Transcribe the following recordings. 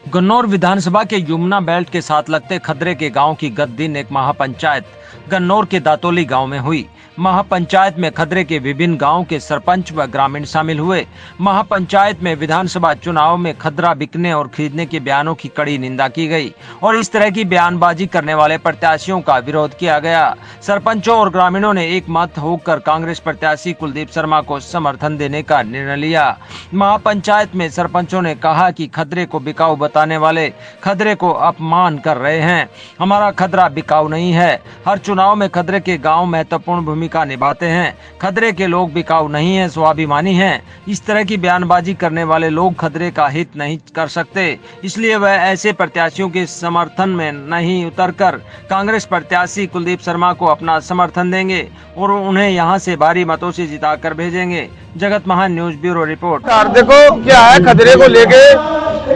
गन्नौर विधानसभा के यमुना बेल्ट के साथ लगते खदरे के गांव की गत दिन एक महापंचायत गन्नौर के दातोली गांव में हुई। महापंचायत में खदरे के विभिन्न गांव के सरपंच व ग्रामीण शामिल हुए। महापंचायत में विधानसभा चुनाव में खदरा बिकने और खरीदने के बयानों की कड़ी निंदा की गई और इस तरह की बयानबाजी करने वाले प्रत्याशियों का विरोध किया गया। सरपंचों और ग्रामीणों ने एक मत होकर कांग्रेस प्रत्याशी कुलदीप शर्मा को समर्थन देने का निर्णय लिया। महापंचायत में सरपंचों ने कहा कि खदरे को बिकाऊ बताने वाले खदरे को अपमान कर रहे हैं। हमारा खदरा बिकाऊ नहीं है। हर चुनाव में खदरे के गांव महत्वपूर्ण भूमिका निभाते हैं। खदरे के लोग बिकाऊ नहीं है, स्वाभिमानी हैं। इस तरह की बयानबाजी करने वाले लोग खदरे का हित नहीं कर सकते, इसलिए वह ऐसे प्रत्याशियों के समर्थन में नहीं उतरकर कांग्रेस प्रत्याशी कुलदीप शर्मा को अपना समर्थन देंगे और उन्हें यहां से भारी मतों से जिताकर भेजेंगे। जगत महान न्यूज ब्यूरो रिपोर्ट। देखो क्या है, खदरे को लेके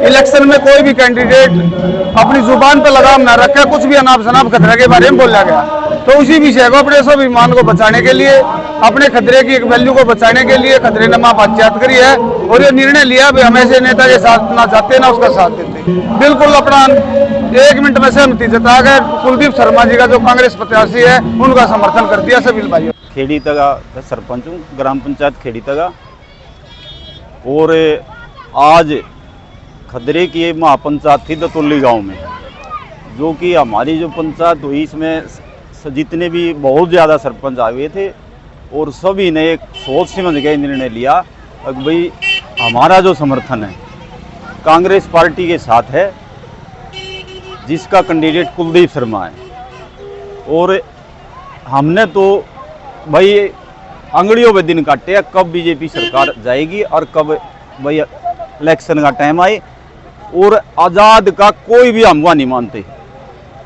इलेक्शन में कोई भी कैंडिडेट अपनी जुबान पर लगाम न रखे, कुछ भी अनाप शनाप खतरे के बारे में बोला गया, तो उसी विषय को अपने स्वाभिमान को बचाने के लिए, अपने खतरे की एक वैल्यू को बचाने के लिए खतरे ने महापंचायत करी है और ये निर्णय लिया भी हम ऐसे नेता के साथ ना जाते ना उसका साथ देते। बिल्कुल अपना 1 मिनट में सहमति जताकर कुलदीप शर्मा जी का जो कांग्रेस प्रत्याशी है उनका समर्थन कर दिया सभी भाइयों। खेड़ी तगा सरपंच हूँ, ग्राम पंचायत खेड़ी तगा। और आज खदरे की ये महापंचायत थी दातोली गांव में, जो कि हमारी जो पंचायत हुई इसमें जितने भी बहुत ज़्यादा सरपंच आए हुए थे और सभी ने एक सोच समझ के निर्णय लिया कि भाई हमारा जो समर्थन है कांग्रेस पार्टी के साथ है, जिसका कैंडिडेट कुलदीप शर्मा है। और हमने तो भाई अंगड़ियों पे दिन काटे हैं कब बीजेपी सरकार जाएगी और कब भाई इलेक्शन का टाइम आए। और आज़ाद का कोई भी हम नहीं मानते,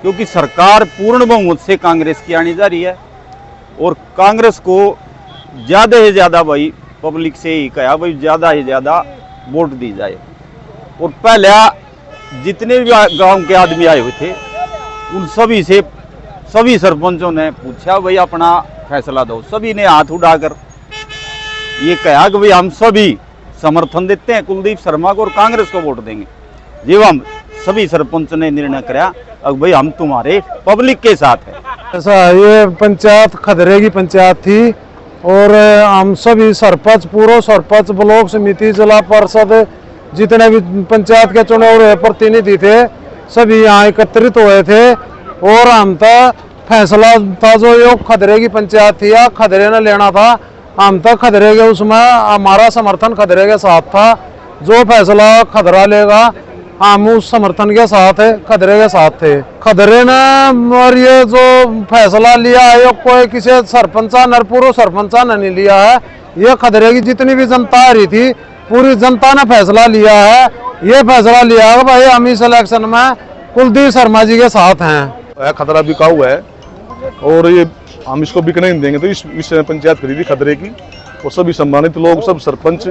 क्योंकि सरकार पूर्ण बहुमत से कांग्रेस की आनी जा रही है और कांग्रेस को ज़्यादा से ज़्यादा भाई पब्लिक से ही कहा भाई ज़्यादा से ज़्यादा वोट दी जाए। और पहले जितने भी गांव के आदमी आए हुए थे उन सभी से सभी सरपंचों ने पूछा भाई अपना फैसला दो। सभी ने हाथ उठाकर ये कहा कि भाई हम सभी समर्थन देते हैं कुलदीप शर्मा को और कांग्रेस को वोट देंगे। जब हम सभी सरपंच ने निर्णय कराया अब भाई हम तुम्हारे पब्लिक के साथ हैं। ऐसा ये पंचायत खदरे की पंचायत थी और हम सभी सरपंच, पूर्व सरपंच, ब्लॉक समिति, जिला परिषद, जितने भी पंचायत के चुने हुए प्रतिनिधि थे सभी यहाँ एकत्रित हुए थे और हम तो फैसला था जो ये खदरे की पंचायत थी या खदरे ने लेना था, हम तो खदरे के उसमें हमारा समर्थन खदरे के साथ था। जो फैसला खदरा लेगा हम उस समर्थन के साथ है, खदरे के साथ थे। खदरे ने और ये जो फैसला लिया है ये कोई किसी सरपंचा न पूर्व सरपंचा ने नहीं लिया है, ये खदरे की जितनी भी जनता आ रही थी पूरी जनता ने फैसला लिया है। ये फैसला लिया है भाई हम इस इलेक्शन में कुलदीप शर्मा जी के साथ हैं। खतरा बिकाऊ है और ये हम इसको बिकने नहीं देंगे, तो इस विषय में पंचायत खरीदी खदरे की और सभी सम्मानित लोग, सब सरपंच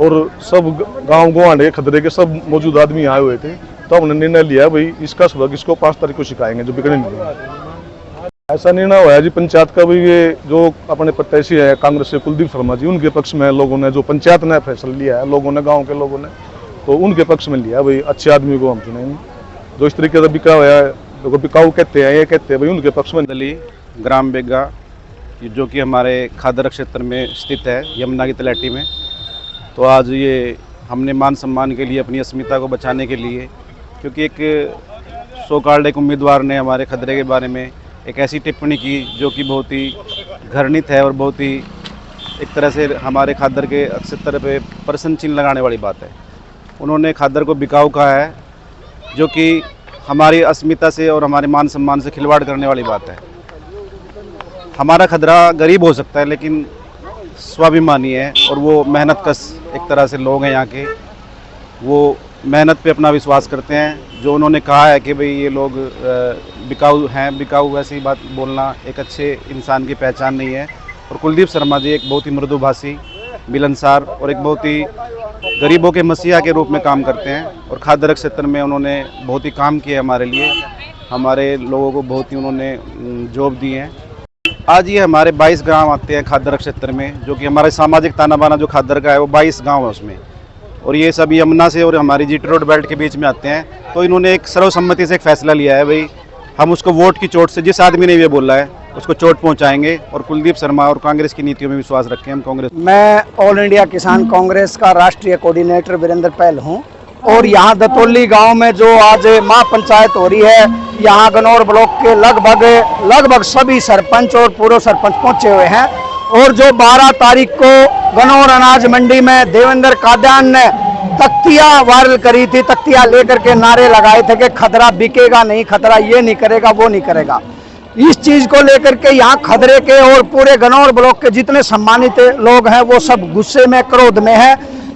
और सब गांव गुआंढ खदरे के सब मौजूद आदमी आए हुए थे, तो हमने निर्णय लिया भाई इसका सबक इसको 5 तारीख को सिखाएंगे जो बिकने नहीं देंगे। ऐसा निर्णय हुआ है जी पंचायत का भी, ये जो अपने प्रत्याशी है कांग्रेस से कुलदीप शर्मा जी उनके पक्ष में लोगों ने, जो पंचायत ने फैसला लिया है लोगों ने, गाँव के लोगों ने, तो उनके पक्ष में लिया भाई अच्छे आदमी को हम चुनेंगे। जो इस तरीके से बिका हुआ है, लोग बिकाऊ कहते हैं, ये कहते हैं भाई उनके पक्ष में। दली ग्राम बेगा जो कि हमारे खादर क्षेत्र में स्थित है यमुना की तलहटी में, तो आज ये हमने मान सम्मान के लिए, अपनी अस्मिता को बचाने के लिए, क्योंकि एक सो कॉल्ड एक उम्मीदवार ने हमारे खदरे के बारे में एक ऐसी टिप्पणी की जो कि बहुत ही घृणित है और बहुत ही एक तरह से हमारे खादर के क्षेत्र पे प्रश्न चिन्ह लगाने वाली बात है। उन्होंने खादर को बिकाऊ कहा है, जो कि हमारी अस्मिता से और हमारे मान सम्मान से खिलवाड़ करने वाली बात है। हमारा खदरा गरीब हो सकता है लेकिन स्वाभिमानी है और वो मेहनत कश एक तरह से लोग हैं यहाँ के, वो मेहनत पे अपना विश्वास करते हैं। जो उन्होंने कहा है कि भाई ये लोग बिकाऊ हैं, बिकाऊ ऐसी बात बोलना एक अच्छे इंसान की पहचान नहीं है। और कुलदीप शर्मा जी एक बहुत ही मृदुभाषी, मिलनसार और एक बहुत ही गरीबों के मसीहा के रूप में काम करते हैं और खादर क्षेत्र में उन्होंने बहुत ही काम किया हमारे लिए, हमारे लोगों को बहुत ही उन्होंने जॉब दी है। आज ये हमारे 22 गांव आते हैं खादर क्षेत्र में, जो कि हमारे सामाजिक ताना बाना जो खादर का है वो 22 गांव है उसमें। और ये सब यमुना से और हमारी जीटी रोड बेल्ट के बीच में आते हैं। तो इन्होंने एक सर्वसम्मति से एक फैसला लिया है, भाई हम उसको वोट की चोट से, जिस आदमी ने ये बोला है उसको चोट पहुंचाएंगे और कुलदीप शर्मा और कांग्रेस की नीतियों में विश्वास रखें हम कांग्रेस। मैं ऑल इंडिया किसान कांग्रेस का राष्ट्रीय कोऑर्डिनेटर वीरेंद्र पहल हूं और यहाँ दतौली गांव में जो आज महापंचायत हो रही है, यहाँ गनौर ब्लॉक के लगभग सभी सरपंच और पूर्व सरपंच पहुंचे हुए हैं। और जो 12 तारीख को गनौर अनाज मंडी में देवेंद्र कादियान ने तख्तियां वायरल करी थी, तख्तियां लेकर के नारे लगाए थे कि खदरा बिकेगा नहीं, खदरा ये नहीं करेगा, वो नहीं करेगा। इस चीज को लेकर के यहाँ खदरे के और पूरे गनौर ब्लॉक के जितने सम्मानित लोग हैं वो सब गुस्से में, क्रोध में है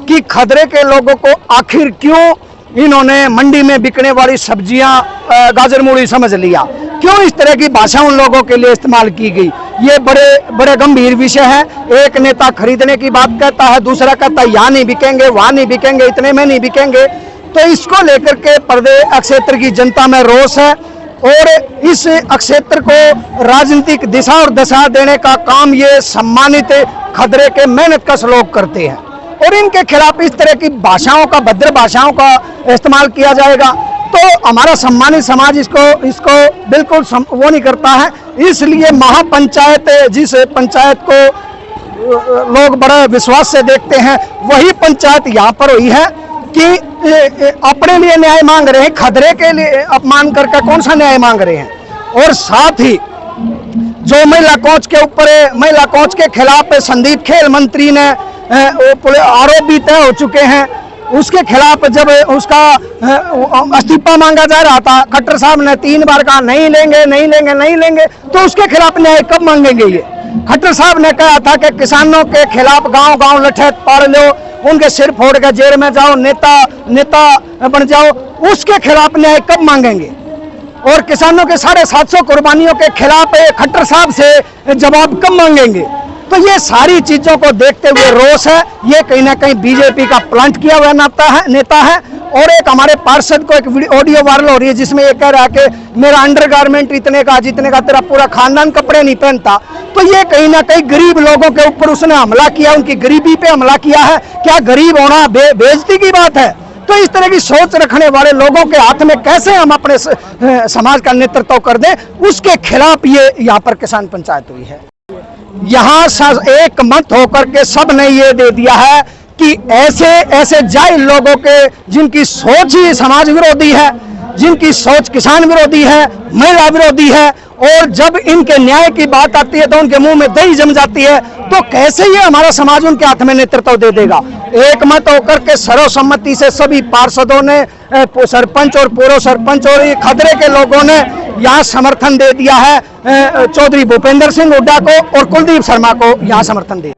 कि खदरे के लोगों को आखिर क्यों इन्होंने मंडी में बिकने वाली सब्जियां गाजर मूली समझ लिया, क्यों इस तरह की भाषा उन लोगों के लिए इस्तेमाल की गई। ये बड़े गंभीर विषय है। एक नेता खरीदने की बात कहता है, दूसरा कहता है यहाँ नहीं बिकेंगे, वहां नहीं बिकेंगे, इतने में नहीं बिकेंगे। तो इसको लेकर के प्रदेश क्षेत्र की जनता में रोष है और इस क्षेत्र को राजनीतिक दिशा और दशा देने का काम ये सम्मानित खदरे के मेहनतकश लोग करते हैं और इनके खिलाफ इस तरह की भाषाओं का, भद्र भाषाओं का इस्तेमाल किया जाएगा तो हमारा सम्मानित समाज इसको बिल्कुल वो नहीं करता है। इसलिए महापंचायत, जिस पंचायत को लोग बड़े विश्वास से देखते हैं, वही पंचायत यहाँ पर हुई है कि अपने लिए न्याय मांग रहे हैं, खदरे के लिए अपमान करके कौन सा न्याय मांग रहे हैं। और साथ ही जो महिला कोच के खिलाफ संदीप खेल मंत्री ने आरोप भी तय हो चुके हैं, उसके खिलाफ जब उसका इस्तीफा मांगा जा रहा था, खट्टर साहब ने 3 बार कहा नहीं लेंगे, तो उसके खिलाफ न्याय कब मांगेंगे ये। खट्टर साहब ने कहा था कि किसानों के खिलाफ गांव लठैत पाड़ लो, उनके सिर फोड़ के जेल में जाओ, नेता बन जाओ, उसके खिलाफ न्याय कब मांगेंगे। और किसानों के 750 कुर्बानियों के खिलाफ खट्टर साहब से जवाब कब मांगेंगे। तो ये सारी चीजों को देखते हुए रोष है, ये कहीं ना कहीं बीजेपी का प्लांट किया हुआ नेता है। और एक हमारे पार्षद को एक ऑडियो वायरल हो रही है जिसमें ये कह रहा है कि मेरा अंडरगारमेंट इतने का जितने का तेरा पूरा खानदान कपड़े नहीं पहनता। तो ये कहीं ना कहीं गरीब लोगों के ऊपर उसने हमला किया, उनकी गरीबी पे हमला किया है। क्या गरीब होना बेइज्जती की बात है? तो इस तरह की सोच रखने वाले लोगों के हाथ में कैसे हम अपने समाज का नेतृत्व कर दें, उसके खिलाफ ये यहाँ पर किसान पंचायत हुई है। यहाँ एक मत होकर के सब ने ये दे दिया है कि ऐसे जाहिल लोगों के, जिनकी सोच ही समाज विरोधी है, जिनकी सोच किसान विरोधी है, महिला विरोधी है, और जब इनके न्याय की बात आती है तो उनके मुंह में दही जम जाती है, तो कैसे ये हमारा समाज उनके हाथ में नेतृत्व दे देगा। एक मत होकर के सर्वसम्मति से सभी पार्षदों ने, सरपंच और पूर्व सरपंच और ये खदरे के लोगों ने यहाँ समर्थन दे दिया है। चौधरी भूपेंद्र सिंह हुड्डा को और कुलदीप शर्मा को यहाँ समर्थन दिया।